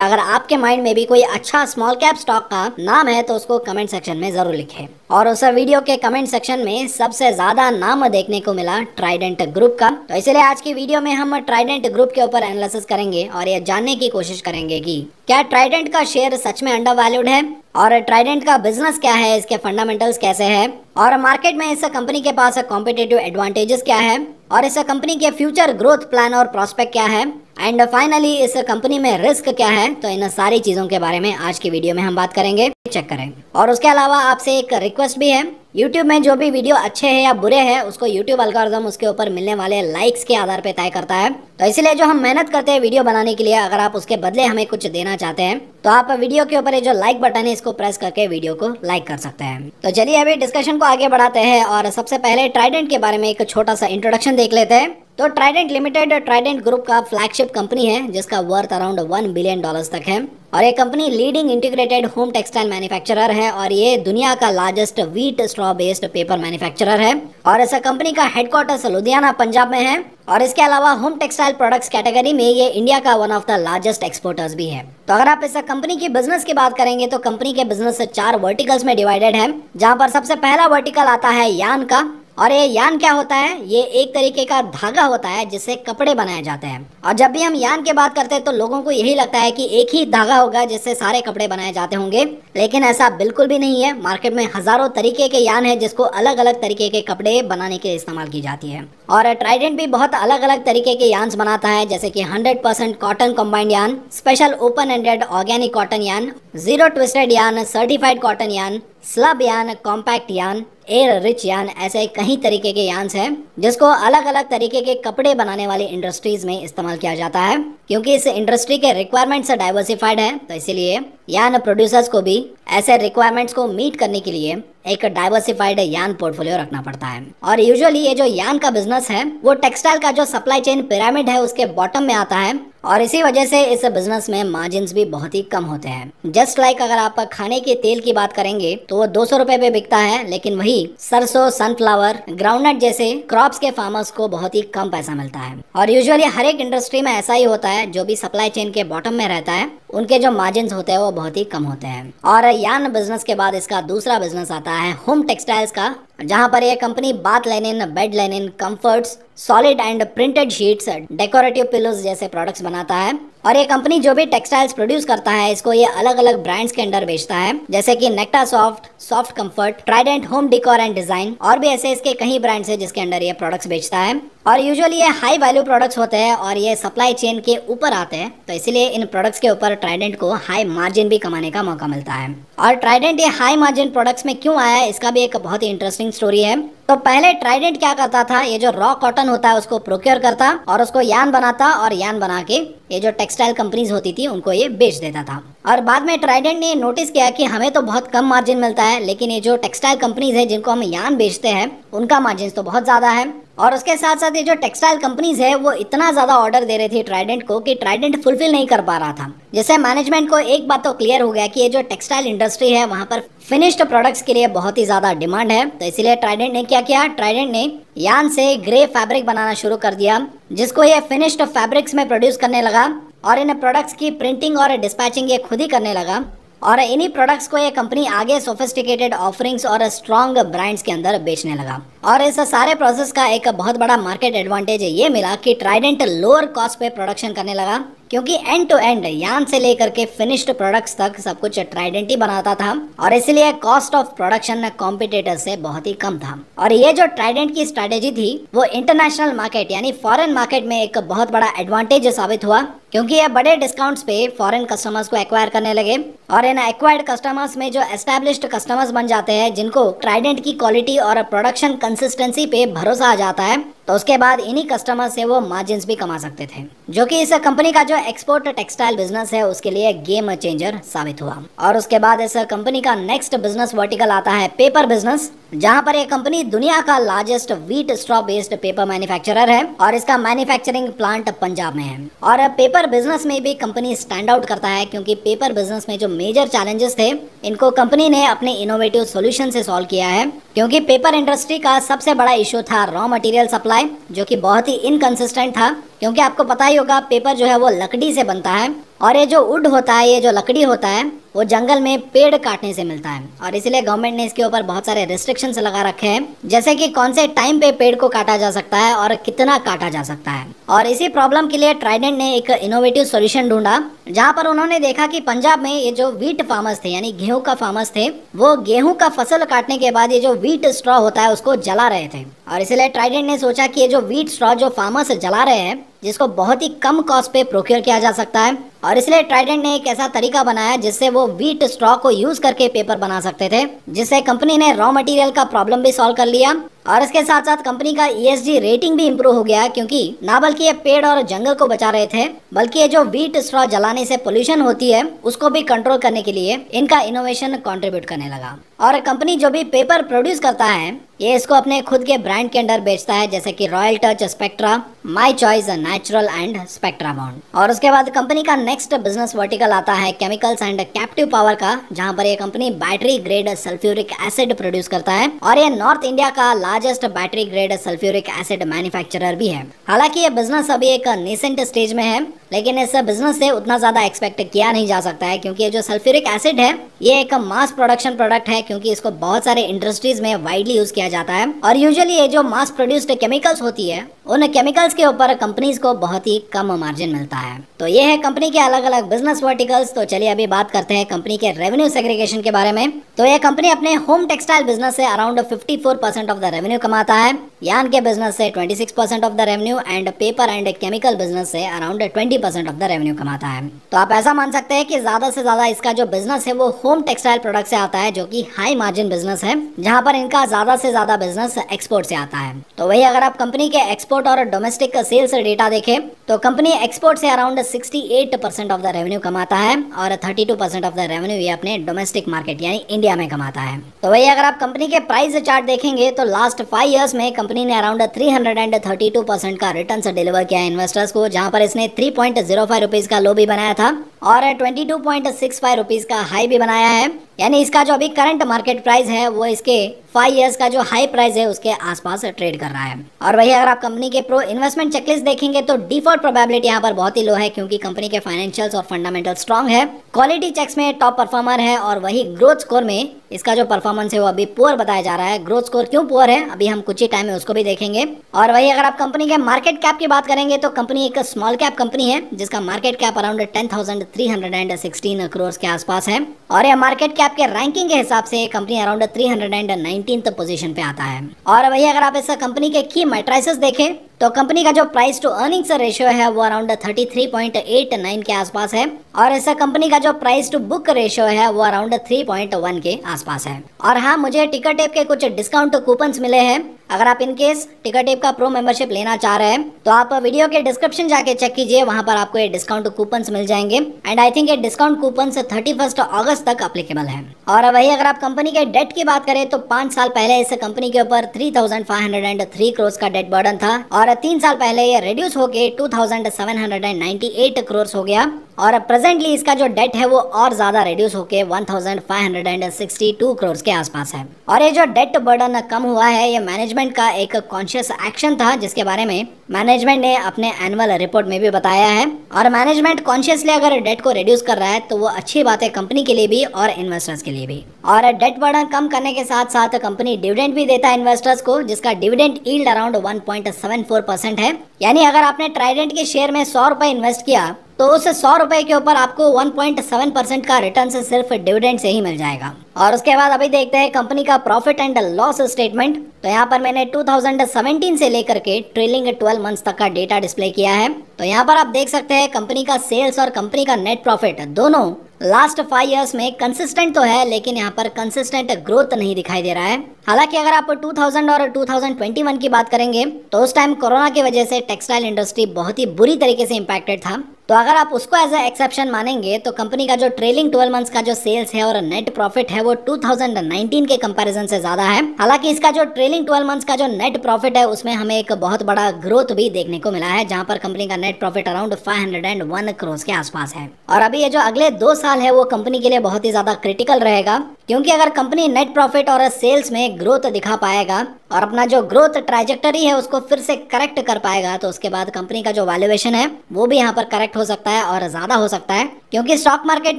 अगर आपके माइंड में भी कोई अच्छा स्मॉल कैप स्टॉक का नाम है तो उसको कमेंट सेक्शन में जरूर लिखें। और उस वीडियो के कमेंट सेक्शन में सबसे ज्यादा नाम देखने को मिला ट्राइडेंट ग्रुप का। तो इसलिए आज की वीडियो में हम ट्राइडेंट ग्रुप के ऊपर एनालिसिस करेंगे और ये जानने की कोशिश करेंगे कि क्या ट्राइडेंट का शेयर सच में अंडर वैल्यूड है और ट्राइडेंट का बिजनेस क्या है, इसके फंडामेंटल्स कैसे हैं और मार्केट में इस कंपनी के पास कॉम्पिटिटिव एडवांटेजेस क्या है और इस कंपनी के फ्यूचर ग्रोथ प्लान और प्रोस्पेक्ट क्या है एंड फाइनली इस कंपनी में रिस्क क्या है। तो इन सारी चीजों के बारे में आज की वीडियो में हम बात करेंगे, चेक करें। और उसके अलावा आपसे एक रिक्वेस्ट भी है, YouTube में जो भी वीडियो अच्छे हैं या बुरे हैं उसको YouTube एल्गोरिथम उसके ऊपर मिलने वाले लाइक्स के आधार पे तय करता है। तो इसलिए जो हम मेहनत करते हैं वीडियो बनाने के लिए, अगर आप उसके बदले हमें कुछ देना चाहते हैं तो आप वीडियो के ऊपर जो लाइक बटन है इसको प्रेस करके वीडियो को लाइक कर सकते हैं। तो चलिए अभी डिस्कशन को आगे बढ़ाते हैं और सबसे पहले ट्राइडेंट के बारे में एक छोटा सा इंट्रोडक्शन देख लेते हैं। तो ट्राइडेंट लिमिटेड ट्राइडेंट ग्रुप का फ्लैगशिप कंपनी है जिसका वर्थ अराउंड $1 बिलियन तक है और ये company leading integrated home textile manufacturer है और ये दुनिया का largest wheat straw based paper manufacturer है और इस कंपनी का हेडक्वार्टर्स लुधियाना पंजाब में है और इसके अलावा होम टेक्सटाइल प्रोडक्ट्स कैटेगरी में ये इंडिया का one of the largest exporters भी है। तो अगर आप इस कंपनी की बिजनेस की बात करेंगे तो कंपनी के बिजनेस 4 वर्टिकल्स में डिवाइडेड है, जहां पर सबसे पहला वर्टिकल आता है यान का। और ये यान क्या होता है? ये एक तरीके का धागा होता है जिससे कपड़े बनाए जाते हैं। और जब भी हम यान की बात करते हैं तो लोगों को यही लगता है कि एक ही धागा होगा जिससे सारे कपड़े बनाए जाते होंगे, लेकिन ऐसा बिल्कुल भी नहीं है। मार्केट में हजारों तरीके के यान है जिसको अलग अलग तरीके के कपड़े बनाने के लिए इस्तेमाल की जाती है। और ट्राइडेंट भी बहुत अलग अलग तरीके के यान्स बनाता है, जैसे कि 100% कॉटन कंबाइंड यान, special open ended organic cotton yarn, zero twisted यान, सर्टिफाइड कॉटन यान, स्लब यान, कॉम्पैक्ट यान, एयर रिच यान, ऐसे कई तरीके के यान्स हैं जिसको अलग अलग तरीके के कपड़े बनाने वाली इंडस्ट्रीज में इस्तेमाल किया जाता है। क्योंकि इस इंडस्ट्री के रिक्वायरमेंट्स डाइवर्सिफाइड है तो इसीलिए यान प्रोड्यूसर्स को भी ऐसे रिक्वायरमेंट्स को मीट करने के लिए एक डाइवर्सिफाइड यान पोर्टफोलियो रखना पड़ता है। और यूजुअली ये जो यान का बिजनेस है वो टेक्सटाइल का जो सप्लाई चेन पिरामिड है उसके बॉटम में आता है और इसी वजह से इस बिजनेस में मार्जिन्स भी बहुत ही कम होते हैं। जस्ट लाइक अगर आप खाने के तेल की बात करेंगे तो वो 200 रुपए पे बिकता है, लेकिन वही सरसों, सनफ्लावर, ग्राउंडनट जैसे क्रॉप्स के फार्मर्स को बहुत ही कम पैसा मिलता है। और यूजुअली हर एक इंडस्ट्री में ऐसा ही होता है, जो भी सप्लाई चेन के बॉटम में रहता है उनके जो मार्जिन्स होते हैं वो बहुत ही कम होते हैं। और यान बिजनेस के बाद इसका दूसरा बिजनेस आता है होम टेक्सटाइल्स का, जहां पर यह company bath linen, bed linen, comforts, solid and printed sheets, decorative pillows जैसे प्रोडक्ट्स बनाता है। और ये कंपनी जो भी टेक्सटाइल्स प्रोड्यूस करता है इसको ये अलग अलग ब्रांड्स के अंडर बेचता है, जैसे कि NACTA soft, soft comfort, Trident home decor and design, और भी ऐसे इसके कई ब्रांड्स हैं जिसके अंडर ये प्रोडक्ट्स बेचता है। और यूजुअली ये हाई वैल्यू प्रोडक्ट्स होते हैं और ये सप्लाई चेन के ऊपर आते हैं, तो इसीलिए इन प्रोडक्ट्स के ऊपर ट्राइडेंट को हाई मार्जिन भी कमाने का मौका मिलता है। और ट्राइडेंट ये हाई मार्जिन प्रोडक्ट्स में क्यों आया है, इसका भी एक बहुत ही इंटरेस्टिंग स्टोरी है। तो पहले ट्राइडेंट क्या करता था, ये जो रॉ कॉटन होता है उसको प्रोक्योर करता और उसको यान बनाता और यान बना के ये जो टेक्सटाइल कंपनीज होती थी उनको ये बेच देता था। और बाद में ट्राइडेंट ने नोटिस किया कि हमें तो बहुत कम मार्जिन मिलता है, लेकिन ये जो टेक्सटाइल कंपनीज है जिनको हम यान बेचते हैं उनका मार्जिन तो बहुत ज्यादा है। और उसके साथ साथ ये जो टेक्सटाइल कंपनीज है वो इतना ज्यादा ऑर्डर दे रही थी ट्राइडेंट को कि ट्राइडेंट फुलफिल नहीं कर पा रहा था। जिससे मैनेजमेंट को एक बात तो क्लियर हो गया कि ये जो टेक्सटाइल इंडस्ट्री है वहां पर फिनिश्ड प्रोडक्ट्स के लिए बहुत ही ज्यादा डिमांड है। तो इसीलिए ट्राइडेंट ने क्या किया, ट्राइडेंट ने यान से ग्रे फैब्रिक बनाना शुरू कर दिया, जिसको ये फिनिश्ड फैब्रिक्स में प्रोड्यूस करने लगा और इन प्रोडक्ट्स की प्रिंटिंग और डिस्पैचिंग ये खुद ही करने लगा। और इन्हीं प्रोडक्ट्स को ये कंपनी आगे सोफिस्टिकेटेड ऑफरिंग्स और स्ट्रॉन्ग ब्रांड्स के अंदर बेचने लगा। और इस सारे प्रोसेस का एक बहुत बड़ा मार्केट एडवांटेज ये मिला कि ट्राइडेंट लोअर कॉस्ट पे प्रोडक्शन करने लगा, क्योंकि एंड टू एंड यान से लेकर के फिनिश्ड प्रोडक्ट्स तक सब कुछ ट्राइडेंट ही बनाता था और इसलिए कॉस्ट ऑफ प्रोडक्शन कॉम्पिटिटर से बहुत ही कम था। और ये जो ट्राइडेंट की स्ट्रेटेजी थी वो इंटरनेशनल मार्केट यानी फॉरेन मार्केट में एक बहुत बड़ा एडवांटेज साबित हुआ, क्योंकि ये बड़े डिस्काउंट्स पे फॉरेन कस्टमर्स को एक्वायर करने लगे और इन एक्वायर्ड कस्टमर्स में जो एस्टैब्लिश्ड कस्टमर्स बन जाते हैं जिनको ट्राइडेंट की क्वालिटी और प्रोडक्शन कंसिस्टेंसी पे भरोसा आ जाता है, तो उसके बाद इन्हीं कस्टमर से वो मार्जिन्स भी कमा सकते थे, जो कि इस कंपनी का जो एक्सपोर्ट टेक्सटाइल बिजनेस है उसके लिए गेम चेंजर साबित हुआ। और उसके बाद इस कंपनी का नेक्स्ट बिजनेस वर्टिकल आता है पेपर बिजनेस, जहां पर ये कंपनी दुनिया का largest wheat straw based paper manufacturer है और इसका मैन्युफैक्चरिंग प्लांट पंजाब में है। और पेपर बिजनेस में भी कंपनी स्टैंड आउट करता है, क्योंकि पेपर बिजनेस में जो मेजर चैलेंजेस थे इनको कंपनी ने अपने इनोवेटिव सॉल्यूशन से सॉल्व किया है। क्योंकि पेपर इंडस्ट्री का सबसे बड़ा इशू था रॉ मटेरियल सप्लाई, जो कि बहुत ही इनकंसिस्टेंट था। क्योंकि आपको पता ही होगा पेपर जो है वो लकड़ी से बनता है और ये जो वुड होता है, ये जो लकड़ी होता है, वो जंगल में पेड़ काटने से मिलता है और इसलिए गवर्नमेंट ने इसके ऊपर बहुत सारे रिस्ट्रिक्शंस लगा रखे हैं, जैसे कि कौन से टाइम पे पेड़ को काटा जा सकता है और कितना काटा जा सकता है। और इसी प्रॉब्लम के लिए ट्राइडेंट ने एक इनोवेटिव सॉल्यूशन ढूंढा, जहां पर उन्होंने देखा कि पंजाब में ये जो व्हीट फार्मर्स थे, यानी गेहूं का फार्मर्स थे, वो गेहूं का फसल काटने के बाद ये जो व्हीट स्ट्रॉ होता है उसको जला रहे थे। और इसलिए ट्राइडेंट ने सोचा कि ये जो व्हीट स्ट्रॉ जो फार्मर्स जला रहे हैं, जिसको बहुत ही कम कॉस्ट पे प्रोक्योर किया जा सकता है, और इसलिए ट्राइडेंट ने एक ऐसा तरीका बनाया जिससे वो व्हीट स्ट्रॉ को यूज करके पेपर बना सकते थे, जिससे कंपनी ने रॉ मटेरियल का प्रॉब्लम भी सॉल्व कर लिया और इसके साथ साथ कंपनी का ESG रेटिंग भी इंप्रूव हो गया, क्योंकि ना बल्कि ये पेड़ और जंगल को बचा रहे थे, बल्कि ये जो व्हीट स्ट्रॉ जलाने से पोल्यूशन होती है उसको भी कंट्रोल करने के लिए इनका इनोवेशन कंट्रीब्यूट करने लगा। और कंपनी जो भी पेपर प्रोड्यूस करता है, ये इसको अपने खुद के ब्रांड के अंडर बेचता है, जैसे कि royal touch, spectra, my choice, natural and spectra bond. और उसके बाद कंपनी का नेक्स्ट बिजनेस वर्टिकल आता है केमिकल्स एंड कैप्टिव पावर का, जहां पर ये company battery grade sulphuric acid produce करता है और ये नॉर्थ इंडिया का largest battery grade sulphuric acid manufacturer भी है। हालांकि ये बिजनेस अभी एक नेसेंट स्टेज में है, लेकिन इस बिजनेस से उतना ज्यादा एक्सपेक्ट किया नहीं जा सकता है, क्योंकि ये जो सल्फ्यूरिक एसिड है ये एक मास प्रोडक्शन प्रोडक्ट है, क्योंकि इसको बहुत सारे इंडस्ट्रीज में वाइडली यूज किया जाता है और यूजुअली ये जो मास प्रोड्यूस्ड केमिकल्स होती है, उन केमिकल्स के ऊपर कंपनीज को बहुत ही कम मार्जिन मिलता है। तो ये है कंपनी के अलग अलग बिजनेस वर्टिकल्स। तो चलिए अभी बात करते हैं कंपनी के रेवेन्यू सेग्रीगेशन के बारे में। तो ये कंपनी अपने होम टेक्सटाइल बिजनेस से अराउंड 54% ऑफ द रेवेन्यू कमाता है, यार्न के बिजनेस से 26% of the revenue and paper and chemical business से अराउंड 20% ऑफ द रेवेन्यू कमाता है। तो आप ऐसा मान सकते हैं कि ज्यादा से ज्यादा इसका जो बिजनेस है वो होम टेक्सटाइल प्रोडक्ट से आता है, जो कि हाई मार्जिन बिजनेस है, जहां पर इनका ज्यादा से ज्यादा बिजनेस एक्सपोर्ट से आता है। तो वही अगर आप कंपनी के एक्सपोर्ट और डोमेस्टिक सेल्स डेटा देखें तो कंपनी एक्सपोर्ट से अराउंड 68% ऑफ द रेवेन्यू कमाता है और 32% ऑफ द रेवेन्यू ये अपने डोमेस्टिक मार्केट यानी इंडिया में कमाता है। तो वही अगर आप कंपनी के प्राइस चार्ट देखेंगे तो लास्ट 5 इयर्स में कंपनी ने अराउंड 332% का रिटर्न्स डिलीवर किया है इन्वेस्टर्स को, जहां पर इसने 3.05 रुपीज का लो भी बनाया था और 22.65 रुपीज का हाई भी बनाया है, यानी इसका जो अभी करंट मार्केट प्राइस है वो इसके 5 इयर्स का जो हाई प्राइस है उसके आसपास ट्रेड कर रहा है। और वही अगर आप कंपनी के प्रो इन्वेस्टमेंट चेकलिस्ट देखेंगे तो डिफॉल्ट प्रोबेबिलिटी यहाँ पर बहुत ही लो है, क्योंकि कंपनी के फाइनेंशियल्स और फंडामेंटल स्ट्रांग है, क्वालिटी चेक्स में टॉप परफॉर्मर है और वही ग्रोथ स्कोर में इसका जो परफॉर्मेंस है वो अभी पुअर बताया जा रहा है। ग्रोथ स्कोर क्यों पुअर है अभी हम कुछ ही टाइम में उसको भी देखेंगे। और वही अगर आप कंपनी के मार्केट कैप की बात करेंगे तो कंपनी एक स्मॉल कैप कंपनी है, जिसका मार्केट कैप अराउंड 10,316 करोड़ के आसपास है और यह मार्केट कैप के रैंकिंग के हिसाब से कंपनी अराउंड 319th पोजीशन पे आता है। और वही अगर आप इस कंपनी के की मैट्रिसेस देखें तो कंपनी का जो प्राइस टू अर्निंग्स रेशियो है वो अराउंड 33.89 के आसपास है और इस कंपनी का जो प्राइस टू बुक रेशियो है वो अराउंड 3.1 के आसपास है। और हाँ, मुझे टिकट टेप के कुछ डिस्काउंट कूपन्स मिले हैं। अगर आप इन केस टिकट टेप का प्रो मेंबरशिप लेना चाह रहे हैं तो आप वीडियो के डिस्क्रिप्शन जाके चेक कीजिए, वहां पर आपको ये डिस्काउंट कूपन्स मिल जाएंगे एंड आई थिंक ये डिस्काउंट कूपन्स 31 अगस्त तक अप्लीकेबल है। और वही अगर आप कंपनी के डेट की बात करें तो 5 साल पहले इस कंपनी के ऊपर 3,503 करोड़ का डेट बर्डन था और 3 साल पहले ये रिड्यूस होके 2,798 करोड़ हो गया और प्रेजेंटली इसका जो डेट है वो और ज्यादा रिड्यूस होके 1,562 करोड़ के आसपास है। और ये जो डेट बर्डन कम हुआ है ये मैनेजमेंट का एक कॉन्शियस एक्शन था, जिसके बारे में मैनेजमेंट ने अपने एनुअल रिपोर्ट में भी बताया है। और मैनेजमेंट कॉन्शियसली अगर डेट को रिड्यूस कर रहा है तो वो अच्छी बात है कंपनी के लिए भी और इन्वेस्टर्स के लिए भी। और डेट बर्डन कम करने के साथ साथ कंपनी डिविडेंड भी देता है इन्वेस्टर्स को, जिसका डिविडेंड यील्ड अराउंड 1.74% है। यानी अगर आपने ट्राइडेंट के शेयर में 100 रुपए इन्वेस्ट किया तो उस 100 रुपए के ऊपर आपको 1.7% का रिटर्न से सिर्फ डिविडेंड से ही मिल जाएगा। और उसके बाद अभी देखते हैं कंपनी का प्रॉफिट एंड लॉस स्टेटमेंट। तो यहाँ पर मैंने 2017 से लेकर के ट्रेलिंग 12 मंथ्स तक का डेटा डिस्प्ले किया है। तो यहाँ पर आप देख सकते हैं कंपनी का सेल्स और कंपनी का नेट प्रॉफिट दोनों लास्ट 5 इयर्स में कंसिस्टेंट तो है, लेकिन यहाँ पर कंसिस्टेंट ग्रोथ नहीं दिखाई दे रहा है। हालांकि अगर आप 2000 और 2021 की बात करेंगे तो उस टाइम कोरोना की वजह से टेक्सटाइल इंडस्ट्री बहुत ही बुरी तरीके से इम्पैक्टेड था। तो अगर आप उसको एज ए एक्सेप्शन मानेंगे तो कंपनी का जो ट्रेलिंग 12 मंथ्स का जो सेल्स है और नेट प्रॉफिट है वो 2019 के कंपैरिजन से ज्यादा है। हालांकि इसका जो ट्रेलिंग 12 मंथ्स का जो नेट प्रॉफिट है उसमें हमें एक बहुत बड़ा ग्रोथ भी देखने को मिला है, जहां पर कंपनी का नेट प्रॉफिट अराउंड 501 करोड़ के आसपास है। और अभी ये जो अगले 2 साल है वो कंपनी के लिए बहुत ही ज्यादा क्रिटिकल रहेगा, क्योंकि अगर कंपनी नेट प्रॉफिट और सेल्स में ग्रोथ दिखा पाएगा और अपना जो ग्रोथ ट्रैजेक्टरी है उसको फिर से करेक्ट कर पाएगा, तो उसके बाद कंपनी का जो वैल्यूएशन है वो भी यहाँ पर करेक्ट हो सकता है और ज्यादा हो सकता है। क्योंकि स्टॉक मार्केट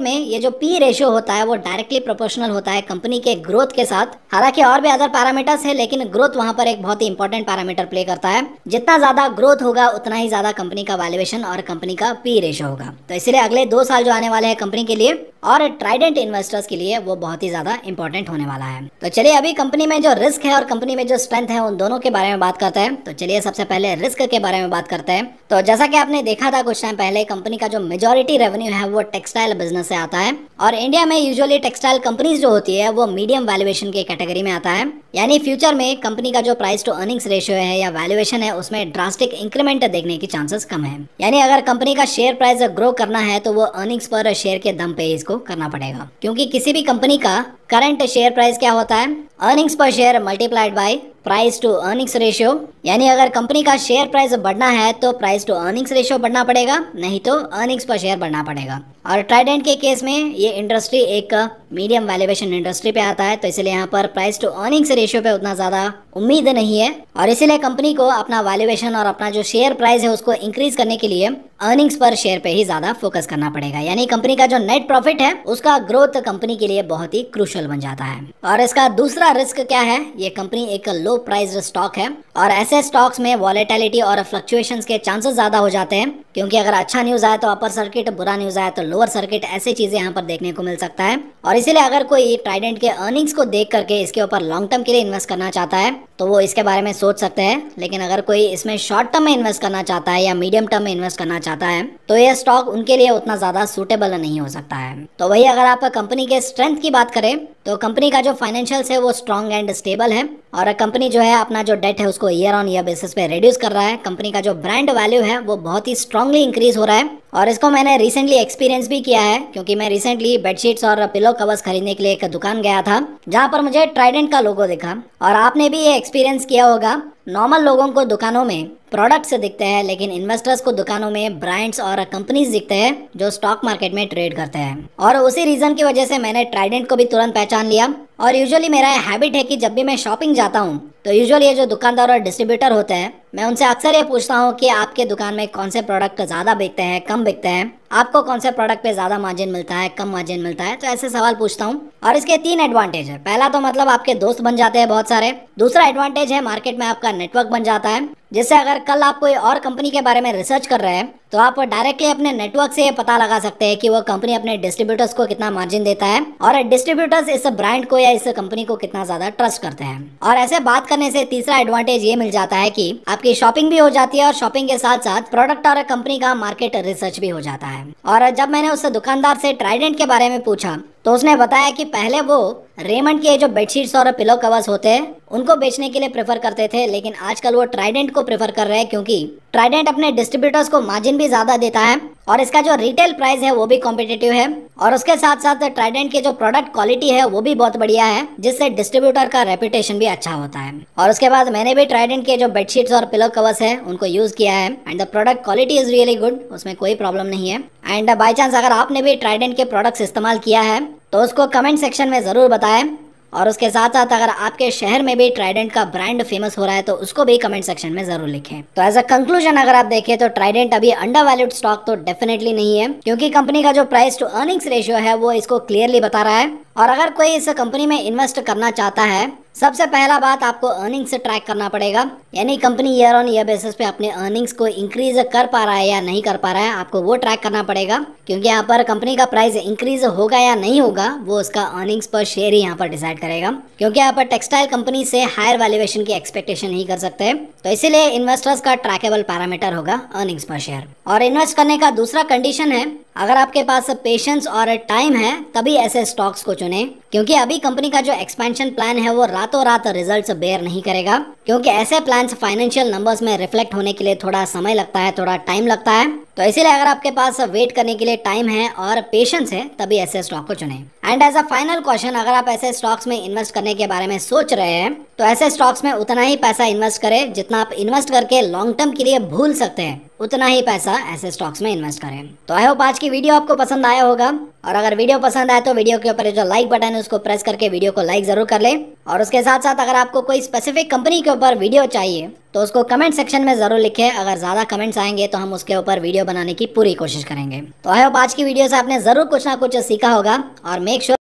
में ये जो पी रेशियो होता है वो डायरेक्टली प्रोपोर्शनल होता है कंपनी के ग्रोथ के साथ। हालांकि और भी अदर पैरामीटर्स है, लेकिन ग्रोथ वहां पर एक बहुत ही इंपॉर्टेंट पैरामीटर प्ले करता है। जितना ज्यादा ग्रोथ होगा उतना ही ज्यादा कंपनी का वैल्यूएशन और कंपनी का पी रेशियो होगा। तो इसलिए अगले 2 साल जो आने वाले हैं कंपनी के लिए और ट्राइडेंट इन्वेस्टर्स के लिए वो बहुत ही ज्यादा इंपॉर्टेंट होने वाला है। तो चलिए अभी कंपनी में जो रिस्क है और कंपनी में जो स्ट्रेंथ है उन दोनों के बारे में बात करते हैं। तो चलिए सबसे पहले रिस्क के बारे में बात करते हैं। तो जैसा कि आपने देखा था कुछ टाइम पहले, कंपनी का जो मेजॉरिटी रेवेन्यू है वो टेक्सटाइल बिजनेस से आता है और इंडिया में यूजुअली टेक्सटाइल कंपनीज जो होती है वो मीडियम वैल्यूएशन के कैटेगरी में आता है। यानी फ्यूचर में कंपनी का जो प्राइस टू अर्निंग्स रेशियो है या वैल्यूएशन है उसमें ड्रास्टिक इंक्रीमेंट देखने की चांसेस कम है। यानी अगर कंपनी का शेयर प्राइस ग्रो करना है तो वो अर्निंग्स पर शेयर के दम पे इसको करना पड़ेगा। क्योंकि किसी भी कंपनी का करंट शेयर प्राइस क्या होता है, अर्निंग्स पर share multiplied by price to earnings ratio. यानी अगर कंपनी का शेयर प्राइस बढ़ना है तो प्राइस टू अर्निंग्स रेशियो बढ़ना पड़ेगा, नहीं तो अर्निंग्स पर शेयर बढ़ना पड़ेगा। और ट्राइडेंट के केस में ये इंडस्ट्री एक मीडियम वैल्यूएशन इंडस्ट्री पे आता है, तो इसलिए यहाँ पर प्राइस टू अर्निंग्स रेशियो पे उतना ज्यादा उम्मीद नहीं है और इसीलिए कंपनी को अपना वैल्यूएशन और अपना जो शेयर प्राइस है उसको इंक्रीज करने के लिए अर्निंग्स पर शेयर पे ही ज्यादा फोकस करना पड़ेगा। यानी कंपनी का जो नेट प्रॉफिट है उसका ग्रोथ कंपनी के लिए बहुत ही क्रूशियल बन जाता है। और इसका दूसरा रिस्क क्या है, ये कंपनी एक लो प्राइस्ड स्टॉक है और ऐसे स्टॉक्स में वॉलेटिलिटी और फ्लक्चुएशंस के चांसेस ज्यादा हो जाते हैं। क्योंकि अगर अच्छा न्यूज आए तो अपर सर्किट, बुरा न्यूज आए तो लोअर सर्किट, ऐसी चीजें यहाँ पर देखने को मिल सकता है। और इसीलिए अगर कोई ट्राइडेंट के अर्निंग्स को देख करके इसके ऊपर लॉन्ग टर्म के लिए इन्वेस्ट करना चाहता है तो वो इसके बारे में सोच सकते हैं। लेकिन अगर कोई इसमें शॉर्ट टर्म में इन्वेस्ट करना चाहता है या मीडियम टर्म में इन्वेस्ट करना चाहता है तो ये स्टॉक उनके लिए उतना ज्यादा सूटेबल नहीं हो सकता है। तो वही अगर आप कंपनी के स्ट्रेंथ की बात करें तो कंपनी का जो फाइनेंशियल्स है वो स्ट्रॉन्ग एंड स्टेबल है और कंपनी जो है अपना जो डेट है उसको ईयर ऑन ईयर बेसिस पे रिड्यूस कर रहा है। कंपनी का जो ब्रांड वैल्यू है वो बहुत ही स्ट्रांगली इंक्रीज हो रहा है और इसको मैंने रिसेंटली एक्सपीरियंस भी किया है। क्योंकि मैं रिसेंटली बेडशीट्स और पिलो कवर्स खरीदने के लिए एक दुकान गया था जहां पर मुझे ट्राइडेंट का लोगो दिखा और आपने भी ये एक्सपीरियंस किया होगा। नॉर्मल लोगों को दुकानों में प्रोडक्ट्स दिखते हैं लेकिन इन्वेस्टर्स को दुकानों में ब्रांड्स और कंपनीज दिखते हैं जो स्टॉक मार्केट में ट्रेड करते हैं। और उसी रीजन की वजह से मैंने ट्राइडेंट को भी तुरंत पहचान लिया। और यूजुअली मेरा हैबिट है कि जब भी मैं शॉपिंग जाता हूँ तो यूजुअली ये जो दुकानदार और डिस्ट्रीब्यूटर होते हैं मैं उनसे अक्सर ये पूछता हूँ कि आपके दुकान में कौन से प्रोडक्ट ज़्यादा बिकते हैं, कम बिकते हैं, आपको कौन से प्रोडक्ट पे ज़्यादा मार्जिन मिलता है, कम मार्जिन मिलता है। तो ऐसे सवाल पूछता हूँ और इसके 3 एडवांटेज है। पहला तो मतलब आपके दोस्त बन जाते हैं बहुत सारे। दूसरा एडवांटेज है मार्केट में आपका नेटवर्क बन जाता है, जिससे अगर कल आप कोई और कंपनी के बारे में रिसर्च कर रहे हैं तो आप डायरेक्टली अपने नेटवर्क से पता लगा सकते हैं कि वो कंपनी अपने डिस्ट्रीब्यूटर्स को कितना मार्जिन देता है और डिस्ट्रीब्यूटर्स इस ब्रांड को या इस कंपनी को कितना ज्यादा ट्रस्ट करते हैं। और ऐसे बात करने से तीसरा एडवांटेज ये मिल जाता है कि आपकी शॉपिंग भी हो जाती है और शॉपिंग के साथ साथ प्रोडक्ट और कंपनी का मार्केट रिसर्च भी हो जाता है। और जब मैंने उस दुकानदार से ट्राइडेंट के बारे में पूछा तो उसने बताया कि पहले वो रेमंड के जो बेडशीट्स और पिलो कवर्स होते हैं उनको बेचने के लिए प्रेफर करते थे, लेकिन आजकल वो ट्राइडेंट को प्रेफर कर रहे हैं क्योंकि ट्राइडेंट अपने डिस्ट्रीब्यूटर्स को मार्जिन भी ज्यादा देता है और इसका जो रिटेल प्राइस है वो भी कॉम्पिटिटिव है और उसके साथ साथ ट्राइडेंट के जो प्रोडक्ट क्वालिटी है वो भी बहुत बढ़िया है, जिससे डिस्ट्रीब्यूटर का रेपुटेशन भी अच्छा होता है। और उसके बाद मैंने भी ट्राइडेंट के जो बेडशीट्स और पिलो कवर्स है उनको यूज किया है and the product quality is really good, उसमें कोई प्रॉब्लम नहीं है। एंड बाई चांस अगर आपने भी ट्राइडेंट के प्रोडक्ट्स इस्तेमाल किया है तो उसको कमेंट सेक्शन में जरूर बताएं। और उसके साथ साथ अगर आपके शहर में भी ट्राइडेंट का ब्रांड फेमस हो रहा है तो उसको भी कमेंट सेक्शन में जरूर लिखें। तो एज अ कंक्लूजन अगर आप देखें तो ट्राइडेंट अभी अंडर वैल्यूड स्टॉक तो डेफिनेटली नहीं है, क्योंकि कंपनी का जो प्राइस टू अर्निंग्स रेशियो है वो इसको क्लियरली बता रहा है। और अगर कोई इस कंपनी में इन्वेस्ट करना चाहता है सबसे पहला बात आपको अर्निंग्स से ट्रैक करना पड़ेगा, यानी company year on year basis पे अपने अर्निंग्स को इंक्रीज कर पा रहा है या नहीं कर पा रहा है, आपको वो ट्रैक करना पड़ेगा। क्योंकि यहाँ पर कंपनी का प्राइस इंक्रीज होगा या नहीं होगा वो उसका अर्निंग्स पर शेयर ही यहाँ पर डिसाइड करेगा। क्योंकि यहाँ पर टेक्सटाइल कंपनी से हायर वैल्यूएशन की एक्सपेक्टेशन नहीं कर सकते, तो इसीलिए इन्वेस्टर्स का ट्रैकेबल पैरामीटर होगा अर्निंग्स पर शेयर। और इन्वेस्ट करने का दूसरा कंडीशन है अगर आपके पास पेशेंस और टाइम है तभी ऐसे स्टॉक्स को चुने, क्योंकि अभी कंपनी का जो एक्सपेंशन प्लान है वो रातों रात रिजल्ट्स बेयर नहीं करेगा। क्योंकि ऐसे प्लान्स फाइनेंशियल नंबर्स में रिफ्लेक्ट होने के लिए थोड़ा समय लगता है, थोड़ा टाइम लगता है। तो इसीलिए अगर आपके पास वेट करने के लिए टाइम है और पेशेंस है तभी ऐसे स्टॉक को चुने। And as a final question, अगर आप ऐसे स्टॉक्स में इन्वेस्ट करने के बारे में सोच रहे हैं तो ऐसे स्टॉक्स में उतना ही पैसा इन्वेस्ट करें जितना आप इन्वेस्ट करके लॉन्ग टर्म के लिए भूल सकते हैं। उतना ही पैसा ऐसे स्टॉक्स में इन्वेस्ट करें। तो आई होप आज की वीडियो आपको पसंद आया होगा, और अगर वीडियो पसंद आए तो वीडियो के ऊपर जो लाइक बटन है उसको प्रेस करके वीडियो को लाइक जरूर कर ले। और उसके साथ साथ अगर आपको कोई स्पेसिफिक कंपनी के ऊपर वीडियो चाहिए तो उसको कमेंट सेक्शन में जरूर लिखें। अगर ज्यादा कमेंट्स आएंगे तो हम उसके ऊपर वीडियो बनाने की पूरी कोशिश करेंगे। तो आई होप आज की वीडियो से आपने जरूर कुछ ना कुछ सीखा होगा, और मेक श्योर